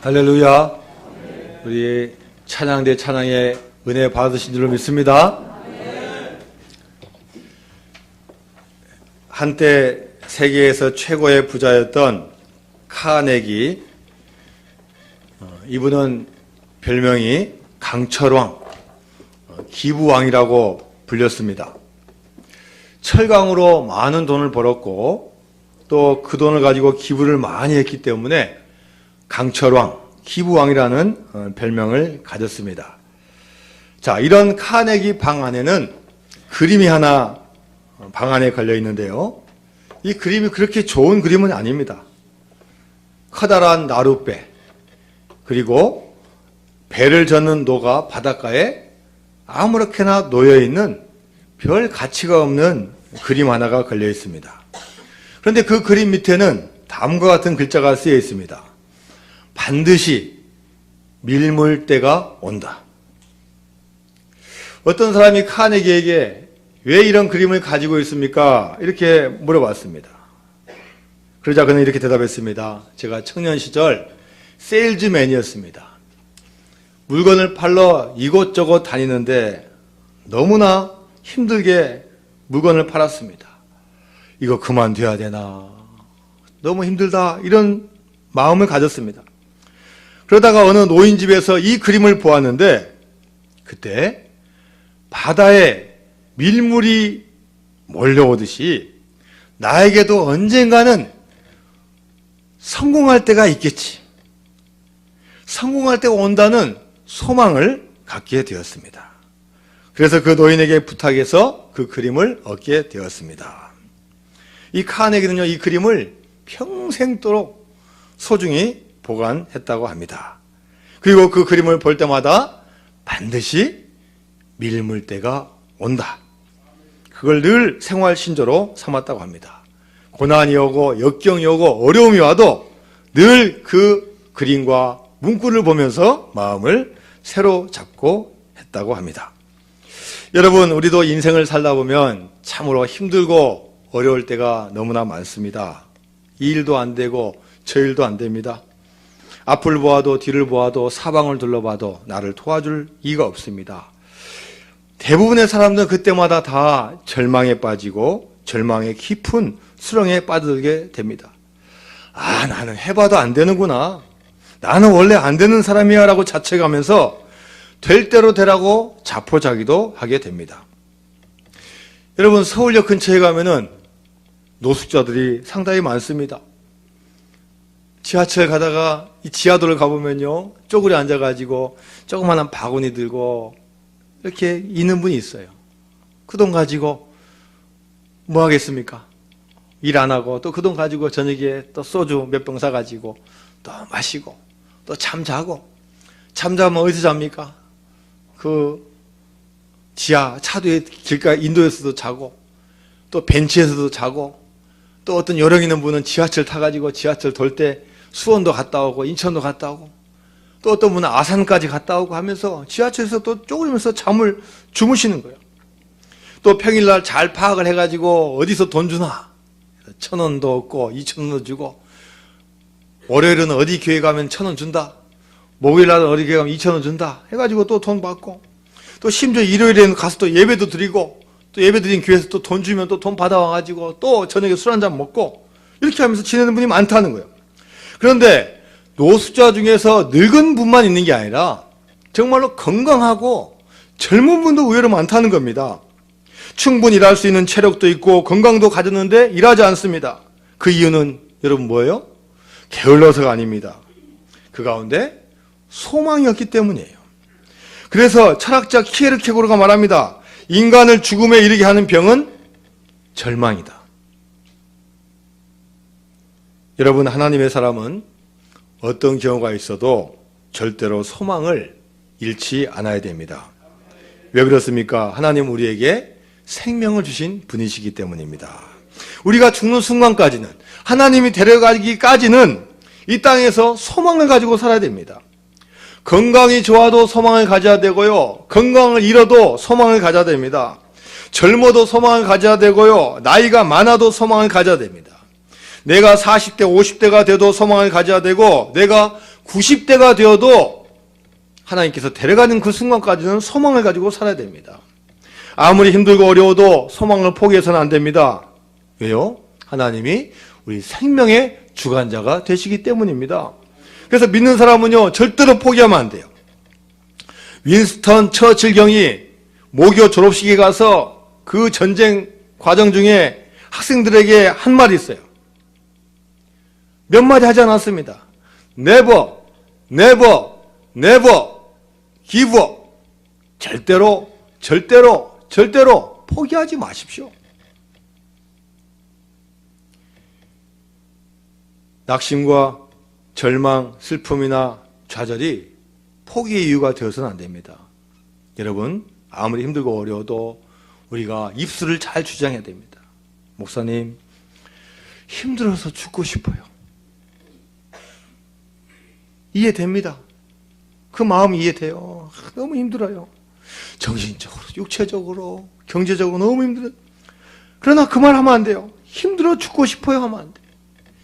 할렐루야. 우리 찬양대 찬양의 은혜 받으신 줄로 믿습니다. 한때 세계에서 최고의 부자였던 카네기, 이분은 별명이 강철왕, 기부왕이라고 불렸습니다. 철강으로 많은 돈을 벌었고 또 그 돈을 가지고 기부를 많이 했기 때문에 강철왕, 기부왕이라는 별명을 가졌습니다. 자, 이런 카네기 방 안에는 그림이 하나 방 안에 걸려 있는데요. 이 그림이 그렇게 좋은 그림은 아닙니다. 커다란 나룻배, 그리고 배를 젓는 노가 바닷가에 아무렇게나 놓여있는 별 가치가 없는 그림 하나가 걸려 있습니다. 그런데 그 그림 밑에는 다음과 같은 글자가 쓰여 있습니다. 반드시 밀물 때가 온다. 어떤 사람이 카네기에게 왜 이런 그림을 가지고 있습니까? 이렇게 물어봤습니다. 그러자 그는 이렇게 대답했습니다. 제가 청년 시절 세일즈맨이었습니다. 물건을 팔러 이곳저곳 다니는데 너무나 힘들게 물건을 팔았습니다. 이거 그만둬야 되나? 너무 힘들다. 이런 마음을 가졌습니다. 그러다가 어느 노인집에서 이 그림을 보았는데 그때 바다에 밀물이 몰려오듯이 나에게도 언젠가는 성공할 때가 있겠지. 성공할 때가 온다는 소망을 갖게 되었습니다. 그래서 그 노인에게 부탁해서 그 그림을 얻게 되었습니다. 이 카네기는요, 이 그림을 평생도록 소중히 보관했다고 합니다. 그리고 그 그림을 볼 때마다 반드시 밀물 때가 온다. 그걸 늘 생활 신조로 삼았다고 합니다. 고난이 오고 역경이 오고 어려움이 와도 늘 그 그림과 문구를 보면서 마음을 새로 잡고 했다고 합니다. 여러분, 우리도 인생을 살다 보면 참으로 힘들고 어려울 때가 너무나 많습니다. 이 일도 안 되고 저 일도 안 됩니다. 앞을 보아도 뒤를 보아도 사방을 둘러봐도 나를 도와줄 이가 없습니다. 대부분의 사람들은 그때마다 다 절망에 빠지고 절망의 깊은 수렁에 빠져들게 됩니다. 아, 나는 해봐도 안 되는구나. 나는 원래 안 되는 사람이야 라고 자책하면서 될 대로 되라고 자포자기도 하게 됩니다. 여러분, 서울역 근처에 가면은 노숙자들이 상당히 많습니다. 지하철 가다가 이 지하도를 가보면요, 쪼그려 앉아가지고 조그마한 바구니 들고 이렇게 있는 분이 있어요. 그 돈 가지고 뭐 하겠습니까? 일 안 하고 또 그 돈 가지고 저녁에 또 소주 몇 병 사가지고 또 마시고 또 잠자고, 잠자면 어디서 잡니까? 그 지하 차도에 길가에 인도에서도 자고 또 벤치에서도 자고 또 어떤 요령 있는 분은 지하철 타가지고 지하철 돌 때 수원도 갔다 오고 인천도 갔다 오고 또 어떤 분은 아산까지 갔다 오고 하면서 지하철에서 또 쪼그리면서 잠을 주무시는 거예요. 또 평일날 잘 파악을 해가지고 어디서 돈 주나? 1,000원도 없고 2,000원도 주고, 월요일은 어디 교회 가면 1,000원 준다. 목요일날은 어디 교회 가면 2,000원 준다. 해가지고 또 돈 받고, 또 심지어 일요일에는 가서 또 예배도 드리고, 또 예배 드린 교회에서 또 돈 주면 또 돈 받아와가지고 또 저녁에 술 한잔 먹고 이렇게 하면서 지내는 분이 많다는 거예요. 그런데 노숙자 중에서 늙은 분만 있는 게 아니라 정말로 건강하고 젊은 분도 의외로 많다는 겁니다. 충분히 일할 수 있는 체력도 있고 건강도 가졌는데 일하지 않습니다. 그 이유는 여러분 뭐예요? 게을러서가 아닙니다. 그 가운데 소망이 없기 때문이에요. 그래서 철학자 키에르케고르가 말합니다. 인간을 죽음에 이르게 하는 병은 절망이다. 여러분, 하나님의 사람은 어떤 경우가 있어도 절대로 소망을 잃지 않아야 됩니다. 왜 그렇습니까? 하나님 우리에게 생명을 주신 분이시기 때문입니다. 우리가 죽는 순간까지는, 하나님이 데려가기까지는 이 땅에서 소망을 가지고 살아야 됩니다. 건강이 좋아도 소망을 가져야 되고요, 건강을 잃어도 소망을 가져야 됩니다. 젊어도 소망을 가져야 되고요, 나이가 많아도 소망을 가져야 됩니다. 내가 40대, 50대가 돼도 소망을 가져야 되고, 내가 90대가 되어도 하나님께서 데려가는 그 순간까지는 소망을 가지고 살아야 됩니다. 아무리 힘들고 어려워도 소망을 포기해서는 안 됩니다. 왜요? 하나님이 우리 생명의 주관자가 되시기 때문입니다. 그래서 믿는 사람은요, 절대로 포기하면 안 돼요. 윈스턴 처칠 경이 모교 졸업식에 가서 그 전쟁 과정 중에 학생들에게 한 말이 있어요. 몇 마디 하지 않았습니다. Never, never, never give up. 절대로, 절대로, 절대로 포기하지 마십시오. 낙심과 절망, 슬픔이나 좌절이 포기의 이유가 되어서는 안 됩니다. 여러분, 아무리 힘들고 어려워도 우리가 입술을 잘 주장해야 됩니다. 목사님, 힘들어서 죽고 싶어요. 이해됩니다. 그 마음이 이해돼요. 너무 힘들어요. 정신적으로, 육체적으로, 경제적으로 너무 힘들어요. 그러나 그 말 하면 안 돼요. 힘들어 죽고 싶어요 하면 안 돼요.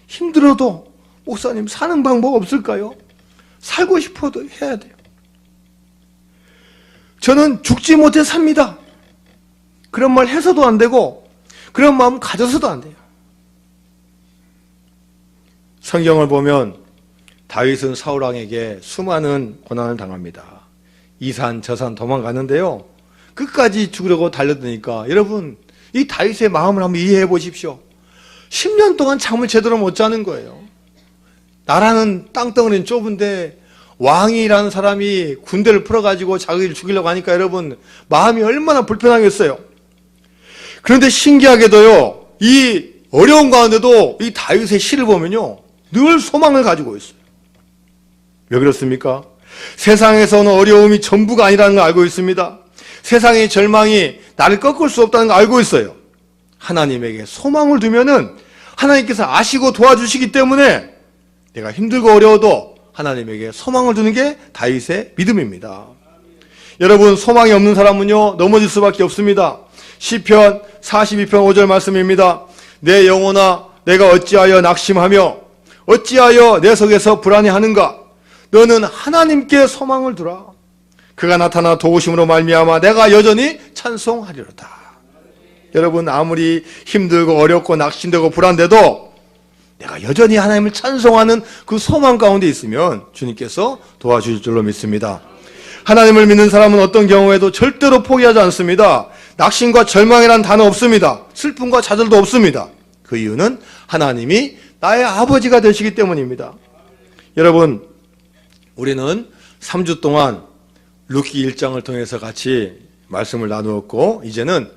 힘들어도 목사님 사는 방법 없을까요? 살고 싶어도 해야 돼요. 저는 죽지 못해 삽니다. 그런 말 해서도 안 되고 그런 마음 가져서도 안 돼요. 성경을 보면 다윗은 사울왕에게 수많은 고난을 당합니다. 이산 저산 도망가는데요, 끝까지 죽으려고 달려드니까 여러분, 이 다윗의 마음을 한번 이해해 보십시오. 10년 동안 잠을 제대로 못 자는 거예요. 나라는 땅덩어리는 좁은데 왕이라는 사람이 군대를 풀어가지고 자기를 죽이려고 하니까 여러분, 마음이 얼마나 불편하겠어요. 그런데 신기하게도요, 이 어려운 가운데도 이 다윗의 시를 보면요, 늘 소망을 가지고 있어요. 왜 그렇습니까? 세상에서는 어려움이 전부가 아니라는 걸 알고 있습니다. 세상의 절망이 나를 꺾을 수 없다는 걸 알고 있어요. 하나님에게 소망을 두면은 하나님께서 아시고 도와주시기 때문에 내가 힘들고 어려워도 하나님에게 소망을 두는 게 다윗의 믿음입니다. 여러분, 소망이 없는 사람은요, 넘어질 수밖에 없습니다. 시편 42편 5절 말씀입니다. 내 영혼아, 내가 어찌하여 낙심하며 어찌하여 내 속에서 불안해하는가? 너는 하나님께 소망을 두라. 그가 나타나 도우심으로 말미암아 내가 여전히 찬송하리로다. 여러분, 아무리 힘들고 어렵고 낙심되고 불안돼도 내가 여전히 하나님을 찬송하는 그 소망 가운데 있으면 주님께서 도와주실 줄로 믿습니다. 하나님을 믿는 사람은 어떤 경우에도 절대로 포기하지 않습니다. 낙심과 절망이란 단어 없습니다. 슬픔과 좌절도 없습니다. 그 이유는 하나님이 나의 아버지가 되시기 때문입니다. 여러분, 우리는 3주 동안 룻기 1장을 통해서 같이 말씀을 나누었고, 이제는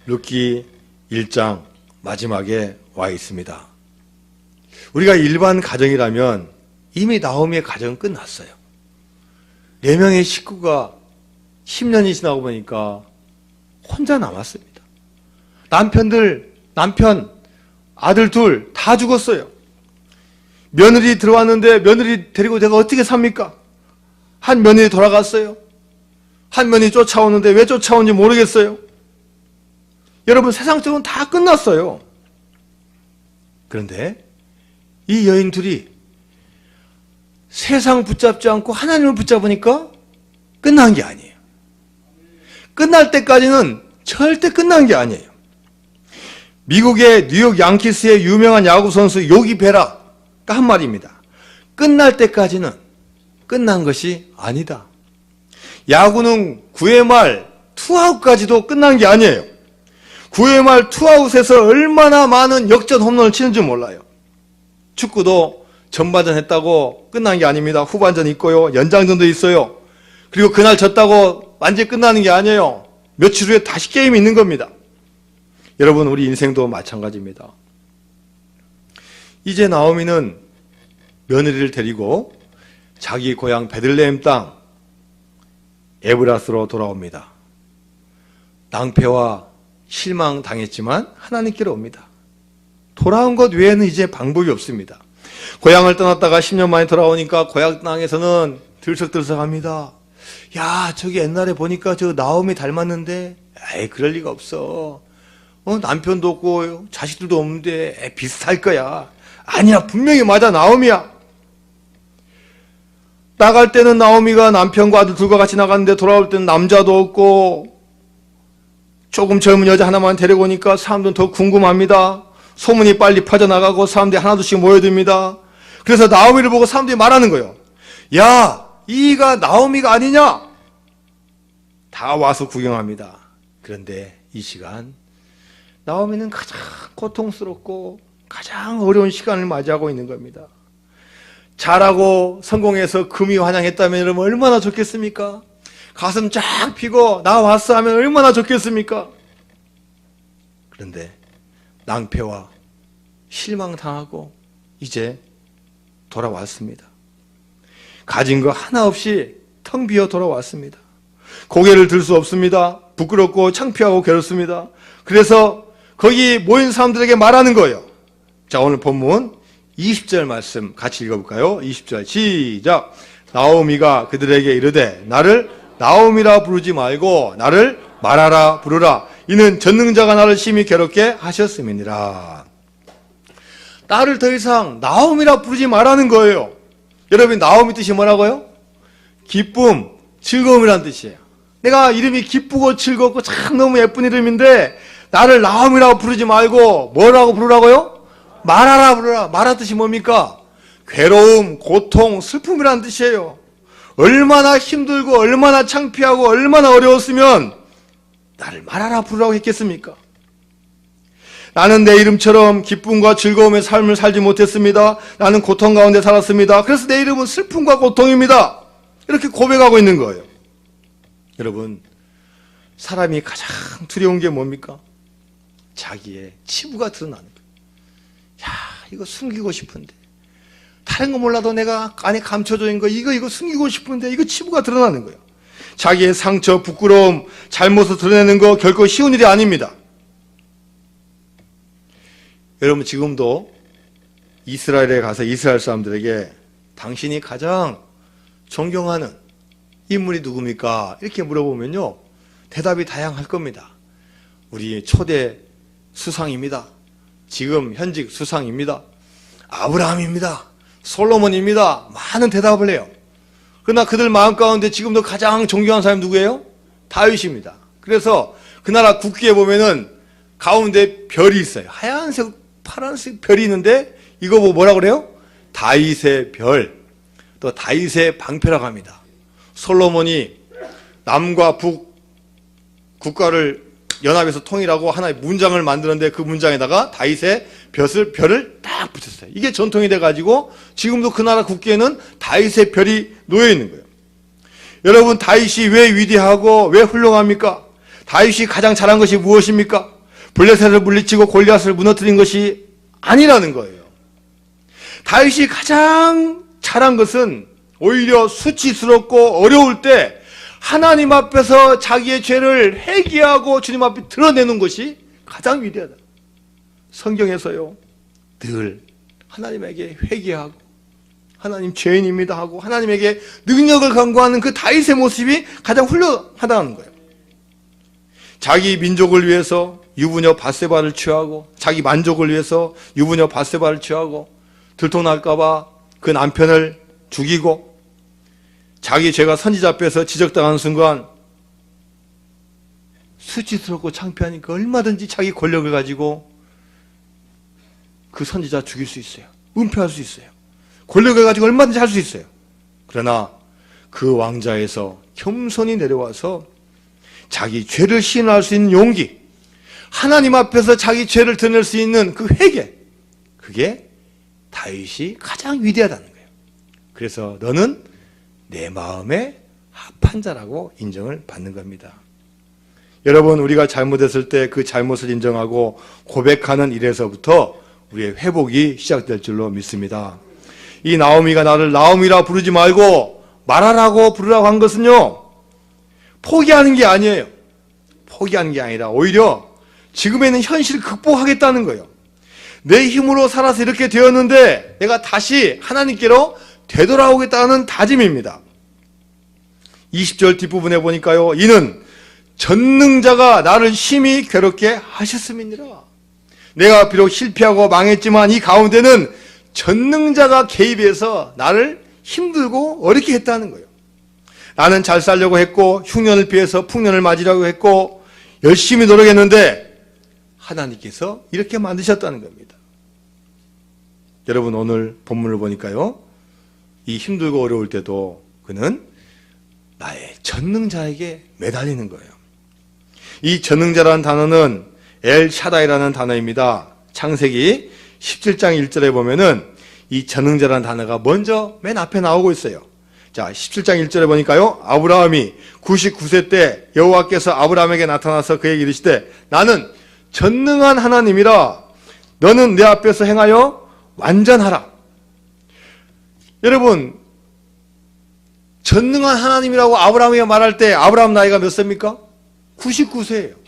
룻기 1장 마지막에 와 있습니다. 우리가 일반 가정이라면 이미 나오미의 가정은 끝났어요. 4명의 식구가 10년이 지나고 보니까 혼자 남았습니다. 남편, 아들 둘 다 죽었어요. 며느리 들어왔는데 며느리 데리고 내가 어떻게 삽니까? 한 며느리 돌아갔어요. 한 며느리 쫓아오는데 왜 쫓아오는지 모르겠어요. 여러분, 세상적으로는 다 끝났어요. 그런데 이 여인 둘이 세상 붙잡지 않고 하나님을 붙잡으니까 끝난 게 아니에요. 끝날 때까지는 절대 끝난 게 아니에요. 미국의 뉴욕 양키스의 유명한 야구 선수 요기 베라가 한 말입니다. 끝날 때까지는 끝난 것이 아니다. 야구는 9회 말 투아웃까지도 끝난 게 아니에요. 9회 말 투아웃에서 얼마나 많은 역전 홈런을 치는지 몰라요. 축구도 전반전 했다고 끝난 게 아닙니다. 후반전 있고요, 연장전도 있어요. 그리고 그날 졌다고 완전히 끝나는 게 아니에요. 며칠 후에 다시 게임이 있는 겁니다. 여러분, 우리 인생도 마찬가지입니다. 이제 나오미는 며느리를 데리고 자기 고향 베들레헴 땅 에브라스로 돌아옵니다. 낭패와 실망당했지만 하나님께로 옵니다. 돌아온 것 외에는 이제 방법이 없습니다. 고향을 떠났다가 10년 만에 돌아오니까 고향 땅에서는 들썩들썩합니다. 야, 저기 옛날에 보니까 저 나오미 닮았는데, 에이, 그럴 리가 없어. 남편도 없고 자식들도 없는데 비슷할 거야. 아니야, 분명히 맞아, 나오미야. 나갈 때는 나오미가 남편과 아들 둘과 같이 나갔는데 돌아올 때는 남자도 없고 조금 젊은 여자 하나만 데리고 오니까 사람들은 더 궁금합니다. 소문이 빨리 퍼져나가고 사람들이 하나둘씩 모여듭니다. 그래서 나오미를 보고 사람들이 말하는 거예요. 야, 이가 나오미가 아니냐? 다 와서 구경합니다. 그런데 이 시간 나오미는 가장 고통스럽고 가장 어려운 시간을 맞이하고 있는 겁니다. 잘하고 성공해서 금이 환영했다면 여러분 얼마나 좋겠습니까? 가슴 쫙 펴고 나 왔어 하면 얼마나 좋겠습니까? 그런데 낭패와 실망당하고 이제 돌아왔습니다. 가진 거 하나 없이 텅 비어 돌아왔습니다. 고개를 들 수 없습니다. 부끄럽고 창피하고 괴롭습니다. 그래서 거기 모인 사람들에게 말하는 거예요. 자, 오늘 본문 20절 말씀 같이 읽어볼까요? 20절 시작. 나오미가 그들에게 이르되 나를 나오미라 부르지 말고 나를 마라라 부르라. 이는 전능자가 나를 심히 괴롭게 하셨음이니라. 나를 더 이상 나오미라 부르지 말라는 거예요. 여러분, 나오미 뜻이 뭐라고요? 기쁨, 즐거움이라는 뜻이에요. 내가 이름이 기쁘고 즐겁고 참 너무 예쁜 이름인데 나를 나오미라고 부르지 말고 뭐라고 부르라고요? 마라라 부르라. 마라 뜻이 뭡니까? 괴로움, 고통, 슬픔이라는 뜻이에요. 얼마나 힘들고 얼마나 창피하고 얼마나 어려웠으면 나를 마라라 부르라고 했겠습니까? 나는 내 이름처럼 기쁨과 즐거움의 삶을 살지 못했습니다. 나는 고통 가운데 살았습니다. 그래서 내 이름은 슬픔과 고통입니다. 이렇게 고백하고 있는 거예요. 여러분, 사람이 가장 두려운 게 뭡니까? 자기의 치부가 드러나는 거예요. 야, 이거 숨기고 싶은데. 다른 거 몰라도 내가 안에 감춰져 있는 거 이거 숨기고 싶은데 이거 치부가 드러나는 거예요. 자기의 상처, 부끄러움, 잘못을 드러내는 거 결코 쉬운 일이 아닙니다. 여러분, 지금도 이스라엘에 가서 이스라엘 사람들에게 당신이 가장 존경하는 인물이 누굽니까? 이렇게 물어보면요, 대답이 다양할 겁니다. 우리 초대 수상입니다. 지금 현직 수상입니다. 아브라함입니다. 솔로몬입니다. 많은 대답을 해요. 그러나 그들 마음 가운데 지금도 가장 존경하는 사람이 누구예요? 다윗입니다. 그래서 그 나라 국기에 보면은 가운데 별이 있어요. 하얀색, 파란색 별이 있는데 이거 뭐라고 그래요? 다윗의 별, 또 다윗의 방패라고 합니다. 솔로몬이 남과 북 국가를 연합해서 통일하고 하나의 문장을 만드는데 그 문장에다가 다윗의 별을 딱 붙였어요. 이게 전통이 돼가지고 지금도 그 나라 국기에는 다윗의 별이 놓여 있는 거예요. 여러분, 다윗이 왜 위대하고 왜 훌륭합니까? 다윗이 가장 잘한 것이 무엇입니까? 블레셋을 물리치고 골리앗을 무너뜨린 것이 아니라는 거예요. 다윗이 가장 잘한 것은 오히려 수치스럽고 어려울 때 하나님 앞에서 자기의 죄를 회개하고 주님 앞에 드러내는 것이 가장 위대하다. 성경에서요, 늘 하나님에게 회개하고 하나님 죄인입니다 하고 하나님에게 능력을 간구하는 그 다윗의 모습이 가장 훌륭하다는 거예요. 자기 민족을 위해서 유부녀 밧세바를 취하고 자기 만족을 위해서 유부녀 밧세바를 취하고 들통날까봐 그 남편을 죽이고 자기 죄가 선지자 앞에서 지적당하는 순간 수치스럽고 창피하니까 얼마든지 자기 권력을 가지고 그 선지자 죽일 수 있어요. 은폐할 수 있어요. 권력을 가지고 얼마든지 할 수 있어요. 그러나 그 왕자에서 겸손히 내려와서 자기 죄를 시인할 수 있는 용기, 하나님 앞에서 자기 죄를 드러낼 수 있는 그 회개, 그게 다윗이 가장 위대하다는 거예요. 그래서 너는 내 마음에 합한 자라고 인정을 받는 겁니다. 여러분, 우리가 잘못했을 때 그 잘못을 인정하고 고백하는 일에서부터 우리의 회복이 시작될 줄로 믿습니다. 이 나오미가 나를 나오미라 부르지 말고 마라라고 부르라고 한 것은요, 포기하는 게 아니에요. 포기하는 게 아니라 오히려 지금에 있는 현실을 극복하겠다는 거예요. 내 힘으로 살아서 이렇게 되었는데 내가 다시 하나님께로 되돌아오겠다는 다짐입니다. 20절 뒷부분에 보니까요, 이는 전능자가 나를 심히 괴롭게 하셨음이니라. 내가 비록 실패하고 망했지만 이 가운데는 전능자가 개입해서 나를 힘들고 어렵게 했다는 거예요. 나는 잘 살려고 했고 흉년을 피해서 풍년을 맞으려고 했고 열심히 노력했는데 하나님께서 이렇게 만드셨다는 겁니다. 여러분 오늘 본문을 보니까요. 이 힘들고 어려울 때도 그는 나의 전능자에게 매달리는 거예요. 이 전능자라는 단어는 엘 샤다이라는 단어입니다. 창세기 17장 1절에 보면은 이 전능자라는 단어가 먼저 맨 앞에 나오고 있어요. 자, 17장 1절에 보니까요. 아브라함이 99세 때 여호와께서 아브라함에게 나타나서 그에게 이르시되 나는 전능한 하나님이라 너는 내 앞에서 행하여 완전하라. 여러분 전능한 하나님이라고 아브라함에게 말할 때 아브라함 나이가 몇 세입니까? 99세예요.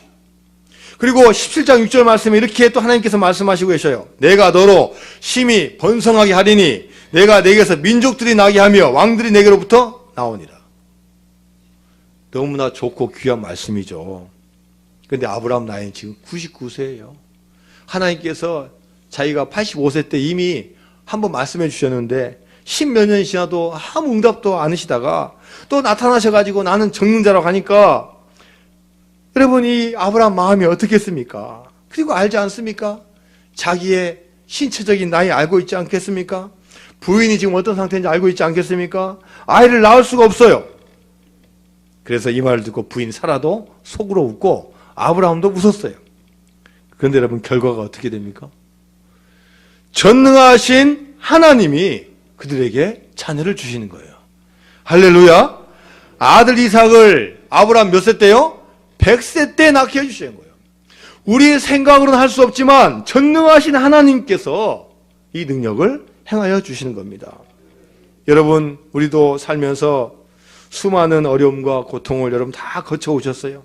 그리고 17장 6절 말씀에 이렇게 또 하나님께서 말씀하시고 계셔요. 내가 너로 심히 번성하게 하리니 내가 내게서 민족들이 나게 하며 왕들이 내게로부터 나오니라. 너무나 좋고 귀한 말씀이죠. 그런데 아브라함 나이는 지금 99세예요. 하나님께서 자기가 85세 때 이미 한번 말씀해 주셨는데 10몇 년이 지나도 아무 응답도 안 하시다가 또 나타나셔가지고 나는 전능자라고 하니까 여러분 이 아브라함 마음이 어떻겠습니까? 그리고 알지 않습니까? 자기의 신체적인 나이 알고 있지 않겠습니까? 부인이 지금 어떤 상태인지 알고 있지 않겠습니까? 아이를 낳을 수가 없어요. 그래서 이 말을 듣고 부인 사라도 속으로 웃고 아브라함도 웃었어요. 그런데 여러분 결과가 어떻게 됩니까? 전능하신 하나님이 그들에게 자녀를 주시는 거예요. 할렐루야. 아들 이삭을 아브라함 몇 세 때요? 100세 때 낳게 해주시는 거예요. 우리의 생각으로는 할 수 없지만 전능하신 하나님께서 이 능력을 행하여 주시는 겁니다. 여러분 우리도 살면서 수많은 어려움과 고통을 여러분 다 거쳐오셨어요.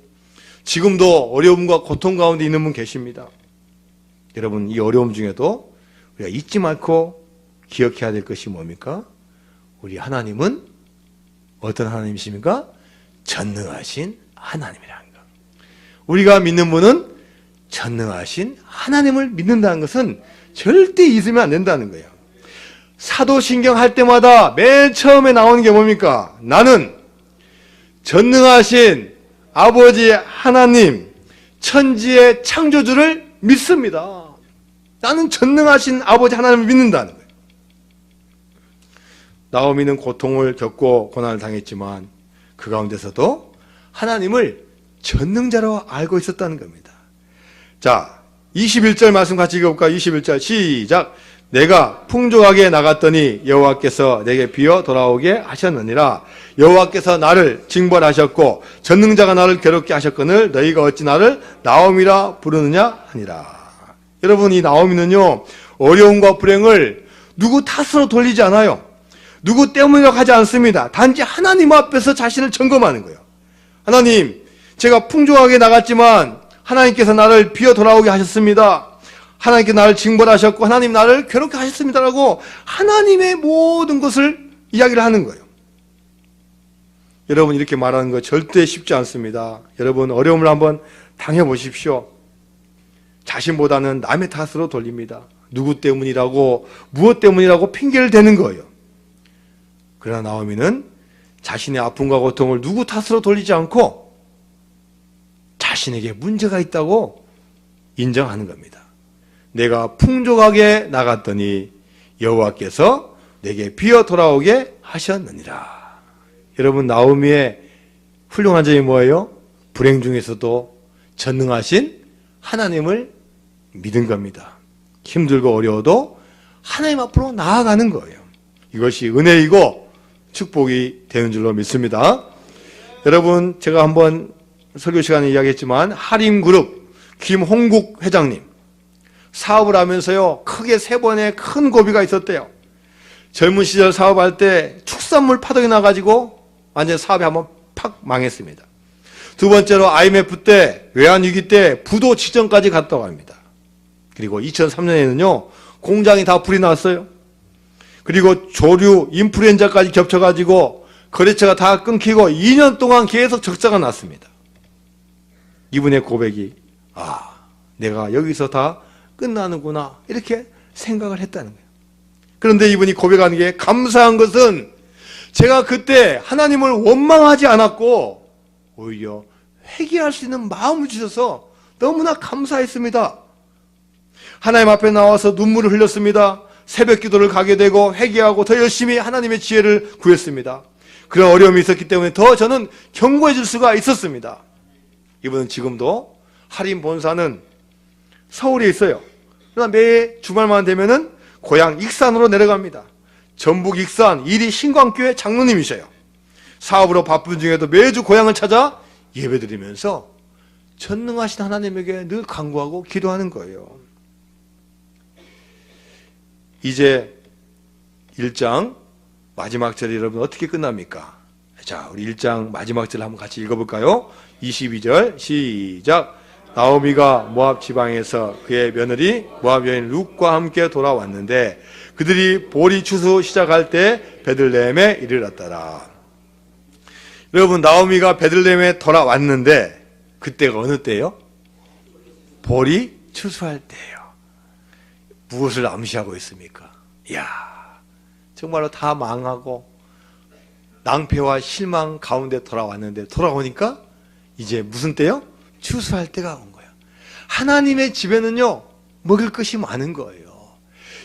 지금도 어려움과 고통 가운데 있는 분 계십니다. 여러분 이 어려움 중에도 우리가 잊지 말고 기억해야 될 것이 뭡니까? 우리 하나님은 어떤 하나님이십니까? 전능하신 하나님이라는 것. 우리가 믿는 분은 전능하신 하나님을 믿는다는 것은 절대 잊으면 안 된다는 거예요. 사도신경 할 때마다 맨 처음에 나오는 게 뭡니까? 나는 전능하신 아버지 하나님, 천지의 창조주를 믿습니다. 나는 전능하신 아버지 하나님을 믿는다는 거예요. 나오미는 고통을 겪고 고난을 당했지만 그 가운데서도 하나님을 전능자로 알고 있었다는 겁니다. 자, 21절 말씀 같이 읽어볼까요? 21절 시작. 내가 풍족하게 나갔더니 여호와께서 내게 비어 돌아오게 하셨느니라. 여호와께서 나를 징벌하셨고 전능자가 나를 괴롭게 하셨거늘 너희가 어찌 나를 나옴이라 부르느냐 하니라. 여러분 이 나오미는요 어려움과 불행을 누구 탓으로 돌리지 않아요. 누구 때문이라고 하지 않습니다. 단지 하나님 앞에서 자신을 점검하는 거예요. 하나님, 제가 풍족하게 나갔지만 하나님께서 나를 비어 돌아오게 하셨습니다. 하나님께서 나를 징벌하셨고 하나님 나를 괴롭게 하셨습니다라고 하나님의 모든 것을 이야기를 하는 거예요. 여러분 이렇게 말하는 거 절대 쉽지 않습니다. 여러분 어려움을 한번 당해보십시오. 자신보다는 남의 탓으로 돌립니다. 누구 때문이라고 무엇 때문이라고 핑계를 대는 거예요. 그러나 나오미는 자신의 아픔과 고통을 누구 탓으로 돌리지 않고 자신에게 문제가 있다고 인정하는 겁니다. 내가 풍족하게 나갔더니 여호와께서 내게 비어 돌아오게 하셨느니라. 여러분 나오미의 훌륭한 점이 뭐예요? 불행 중에서도 전능하신 하나님을 믿은 겁니다. 힘들고 어려워도 하나님 앞으로 나아가는 거예요. 이것이 은혜이고 축복이 되는 줄로 믿습니다. 여러분 제가 한번 설교 시간에 이야기했지만 하림그룹 김홍국 회장님 사업을 하면서요 크게 3번의 큰 고비가 있었대요. 젊은 시절 사업할 때 축산물 파동이 나가지고 완전 사업이 한번 팍 망했습니다. 두 번째로 IMF 때 외환위기 때 부도 직전까지 갔다고 합니다. 그리고 2003년에는요 공장이 다 불이 났어요. 그리고 조류 인플루엔자까지 겹쳐가지고 거래처가 다 끊기고 2년 동안 계속 적자가 났습니다. 이분의 고백이 내가 여기서 다 끝나는구나 이렇게 생각을 했다는 거예요. 그런데 이분이 고백하는 게 감사한 것은 제가 그때 하나님을 원망하지 않았고 오히려 회개할 수 있는 마음을 주셔서 너무나 감사했습니다. 하나님 앞에 나와서 눈물을 흘렸습니다. 새벽 기도를 가게 되고 회개하고 더 열심히 하나님의 지혜를 구했습니다. 그런 어려움이 있었기 때문에 더 저는 견고해질 수가 있었습니다. 이분은 지금도 할인 본사는 서울에 있어요. 그러나 매 주말만 되면은 고향 익산으로 내려갑니다. 전북 익산 이리 신광교회 장로님이셔요. 사업으로 바쁜 중에도 매주 고향을 찾아 예배드리면서 전능하신 하나님에게 늘 간구하고 기도하는 거예요. 이제 1장 마지막 절이 여러분 어떻게 끝납니까? 자, 우리 1장 마지막 절 한번 같이 읽어볼까요? 22절 시작. 나오미가 모압 지방에서 그의 며느리 모압 여인 룻과 함께 돌아왔는데 그들이 보리 추수 시작할 때 베들레헴에 이르렀더라. 여러분, 나오미가 베들레헴에 돌아왔는데 그때가 어느 때예요? 보리 추수할 때예요. 무엇을 암시하고 있습니까? 이야, 정말로 다 망하고 낭패와 실망 가운데 돌아왔는데 돌아오니까 이제 무슨 때요? 추수할 때가 온 거예요. 하나님의 집에는요, 먹을 것이 많은 거예요.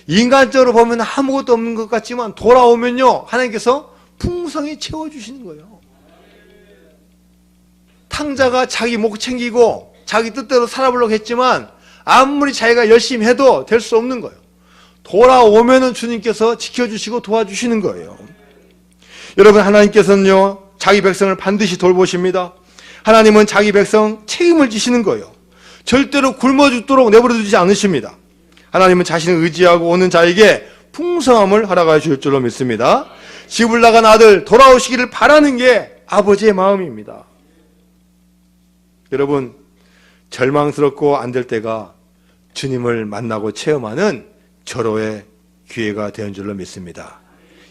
인간적으로 보면 아무것도 없는 것 같지만 돌아오면요, 하나님께서 풍성히 채워주시는 거예요. 탕자가 자기 목 챙기고 자기 뜻대로 살아보려고 했지만 아무리 자기가 열심히 해도 될 수 없는 거예요. 돌아오면은 주님께서 지켜주시고 도와주시는 거예요. 여러분, 하나님께서는요, 자기 백성을 반드시 돌보십니다. 하나님은 자기 백성 책임을 지시는 거예요. 절대로 굶어 죽도록 내버려 두지 않으십니다. 하나님은 자신을 의지하고 오는 자에게 풍성함을 허락하여 줄 줄로 믿습니다. 집을 나간 아들 돌아오시기를 바라는 게 아버지의 마음입니다. 여러분, 절망스럽고 안 될 때가 주님을 만나고 체험하는 절호의 기회가 되는 줄로 믿습니다.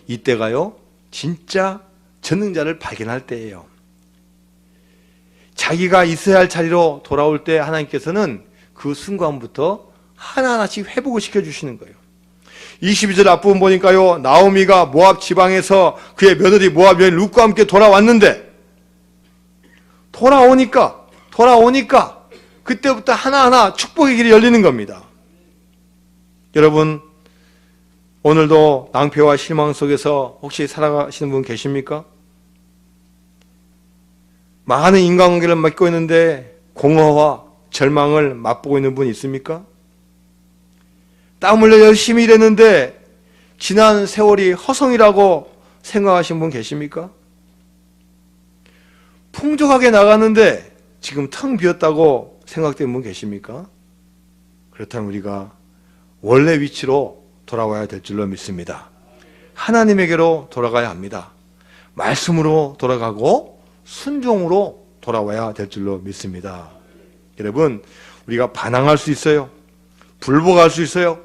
이때가요, 진짜 전능자를 발견할 때예요. 자기가 있어야 할 자리로 돌아올 때 하나님께서는 그 순간부터 하나하나씩 회복을 시켜주시는 거예요. 22절 앞부분 보니까요, 나오미가 모압 지방에서 그의 며느리 모압 여인 룻과 함께 돌아왔는데 돌아오니까 그때부터 하나하나 축복의 길이 열리는 겁니다. 여러분, 오늘도 낭패와 실망 속에서 혹시 살아가시는 분 계십니까? 많은 인간관계를 맺고 있는데 공허와 절망을 맛보고 있는 분 있습니까? 땀 흘려 열심히 일했는데 지난 세월이 허송이라고 생각하시는 분 계십니까? 풍족하게 나가는데 지금 텅 비었다고 생각되는 분 계십니까? 그렇다면 우리가 원래 위치로 돌아와야 될 줄로 믿습니다. 하나님에게로 돌아가야 합니다. 말씀으로 돌아가고 순종으로 돌아와야 될 줄로 믿습니다. 여러분, 우리가 반항할 수 있어요. 불복할 수 있어요.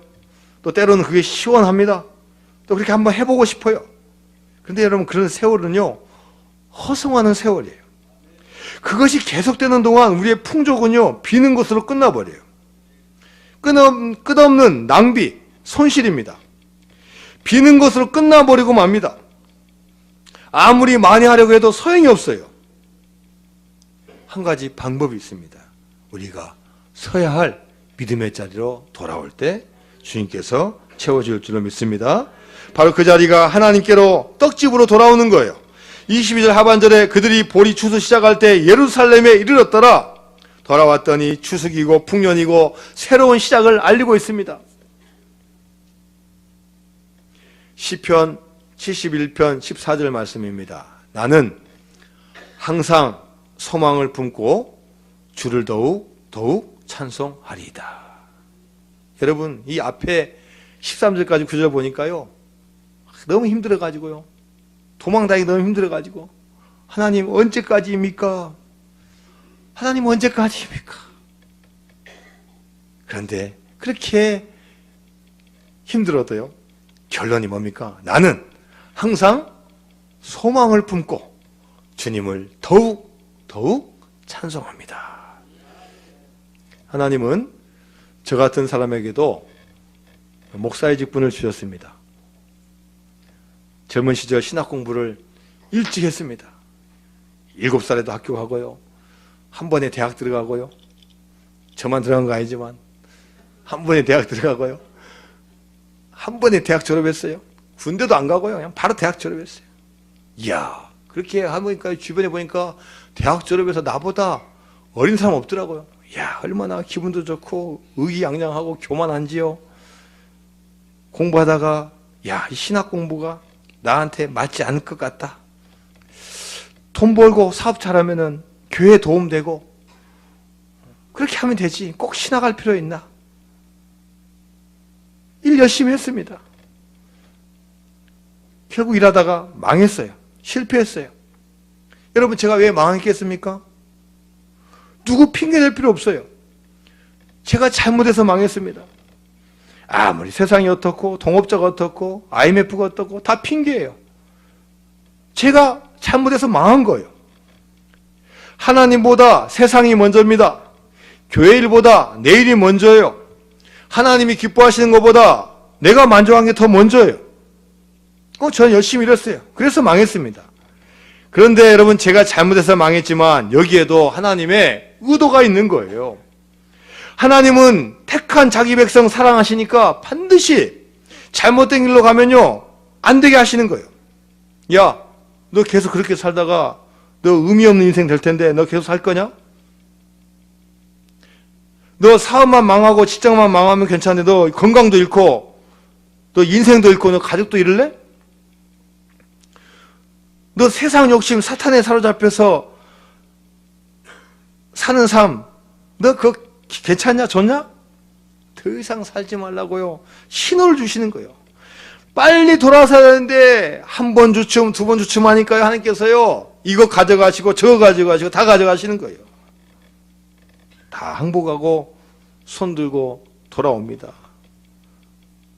또 때로는 그게 시원합니다. 또 그렇게 한번 해보고 싶어요. 그런데 여러분, 그런 세월은요, 허송하는 세월이에요. 그것이 계속되는 동안 우리의 풍족은요, 비는 것으로 끝나버려요. 끝없는 낭비, 손실입니다. 비는 것으로 끝나버리고 맙니다. 아무리 많이 하려고 해도 소용이 없어요. 한 가지 방법이 있습니다. 우리가 서야 할 믿음의 자리로 돌아올 때 주님께서 채워줄 줄로 믿습니다. 바로 그 자리가 하나님께로 떡집으로 돌아오는 거예요. 22절 하반절에 그들이 보리 추수 시작할 때 예루살렘에 이르렀더라. 돌아왔더니 추석이고 풍년이고 새로운 시작을 알리고 있습니다. 시편 71편 14절 말씀입니다. 나는 항상 소망을 품고 주를 더욱 찬송하리이다. 여러분, 이 앞에 13절까지 구절 보니까요, 너무 힘들어가지고요, 도망다니기 너무 힘들어가지고, 하나님 언제까지입니까? 하나님 언제까지입니까? 그런데 그렇게 힘들어도요, 결론이 뭡니까? 나는 항상 소망을 품고 주님을 더욱 찬송합니다. 하나님은 저 같은 사람에게도 목사의 직분을 주셨습니다. 젊은 시절 신학 공부를 일찍 했습니다. 7살에도 학교 가고요. 한 번에 대학 들어가고요. 저만 들어간 거 아니지만 한 번에 대학 들어가고요. 한 번에 대학 졸업했어요. 군대도 안 가고요. 그냥 바로 대학 졸업했어요. 이야, 그렇게 하니까 주변에 보니까 대학 졸업해서 나보다 어린 사람 없더라고요. 이야, 얼마나 기분도 좋고 의기양양하고 교만한지요. 공부하다가 야, 이 신학 공부가 나한테 맞지 않을 것 같다. 돈 벌고 사업 잘하면은 교회에 도움되고 그렇게 하면 되지. 꼭 신학할 필요 있나? 일 열심히 했습니다. 결국 일하다가 망했어요. 실패했어요. 여러분, 제가 왜 망했겠습니까? 누구 핑계 댈 필요 없어요. 제가 잘못해서 망했습니다. 아무리 세상이 어떻고 동업자가 어떻고 IMF가 어떻고 다 핑계예요. 제가 잘못해서 망한 거예요. 하나님보다 세상이 먼저입니다. 교회 일보다 내 일이 먼저예요. 하나님이 기뻐하시는 것보다 내가 만족한 게 더 먼저예요. 저는 열심히 일했어요. 그래서 망했습니다. 그런데 여러분, 제가 잘못해서 망했지만 여기에도 하나님의 의도가 있는 거예요. 하나님은 택한 자기 백성 사랑하시니까 반드시 잘못된 길로 가면요 안 되게 하시는 거예요. 야, 너 계속 그렇게 살다가 너 의미 없는 인생 될 텐데 너 계속 살 거냐? 너 사업만 망하고 직장만 망하면 괜찮은데 너 건강도 잃고 너 인생도 잃고 너 가족도 잃을래? 너 세상 욕심 사탄에 사로잡혀서 사는 삶 너 그거 괜찮냐? 좋냐? 더 이상 살지 말라고요. 신호를 주시는 거예요. 빨리 돌아서야 되는데 한 번 주춤, 두 번 주춤 하니까요, 하나님께서요, 이거 가져가시고 저거 가져가시고 다 가져가시는 거예요. 다 항복하고 손 들고 돌아옵니다.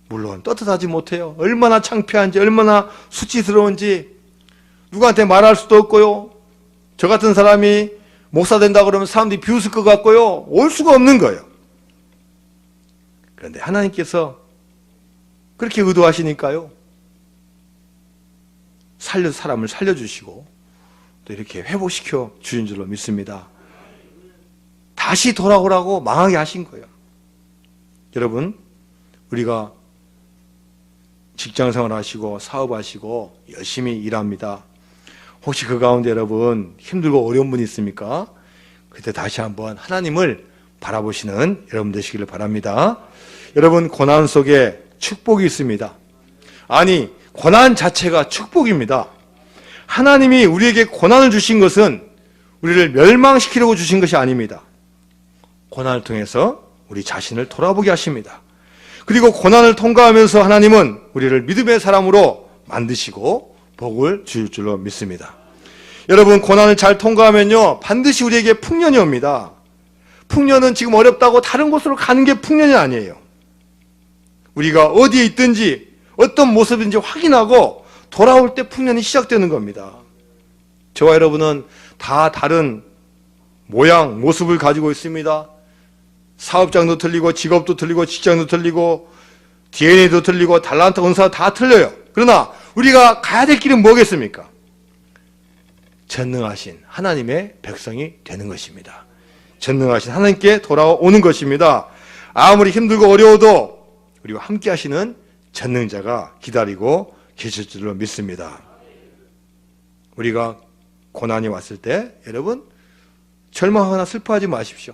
물론 떳떳하지 못해요. 얼마나 창피한지, 얼마나 수치스러운지 누구한테 말할 수도 없고요. 저 같은 사람이 목사 된다 그러면 사람들이 비웃을 것 같고요. 올 수가 없는 거예요. 그런데 하나님께서 그렇게 의도하시니까요, 사람을 살려주시고 또 이렇게 회복시켜 주신 줄로 믿습니다. 다시 돌아오라고 망하게 하신 거예요. 여러분, 우리가 직장생활 하시고 사업하시고 열심히 일합니다. 혹시 그 가운데 여러분 힘들고 어려운 분이 있습니까? 그때 다시 한번 하나님을 바라보시는 여러분 되시기를 바랍니다. 여러분, 고난 속에 축복이 있습니다. 아니, 고난 자체가 축복입니다. 하나님이 우리에게 고난을 주신 것은 우리를 멸망시키려고 주신 것이 아닙니다. 고난을 통해서 우리 자신을 돌아보게 하십니다. 그리고 고난을 통과하면서 하나님은 우리를 믿음의 사람으로 만드시고 복을 주실 줄로 믿습니다. 여러분, 고난을 잘 통과하면요 반드시 우리에게 풍년이 옵니다. 풍년은 지금 어렵다고 다른 곳으로 가는 게 풍년이 아니에요. 우리가 어디에 있든지 어떤 모습인지 확인하고 돌아올 때 풍년이 시작되는 겁니다. 저와 여러분은 다 다른 모양, 모습을 가지고 있습니다. 사업장도 틀리고 직업도 틀리고 직장도 틀리고 DNA도 틀리고 달란트, 은사 다 틀려요. 그러나 우리가 가야 될 길은 뭐겠습니까? 전능하신 하나님의 백성이 되는 것입니다. 전능하신 하나님께 돌아오는 것입니다. 아무리 힘들고 어려워도 우리와 함께 하시는 전능자가 기다리고 계실 줄로 믿습니다. 우리가 고난이 왔을 때 여러분 절망하거나 슬퍼하지 마십시오.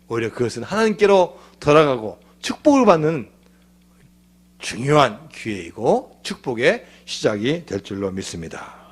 오히려 그것은 하나님께로 돌아가고 축복을 받는 중요한 기회이고 축복의 시작이 될 줄로 믿습니다.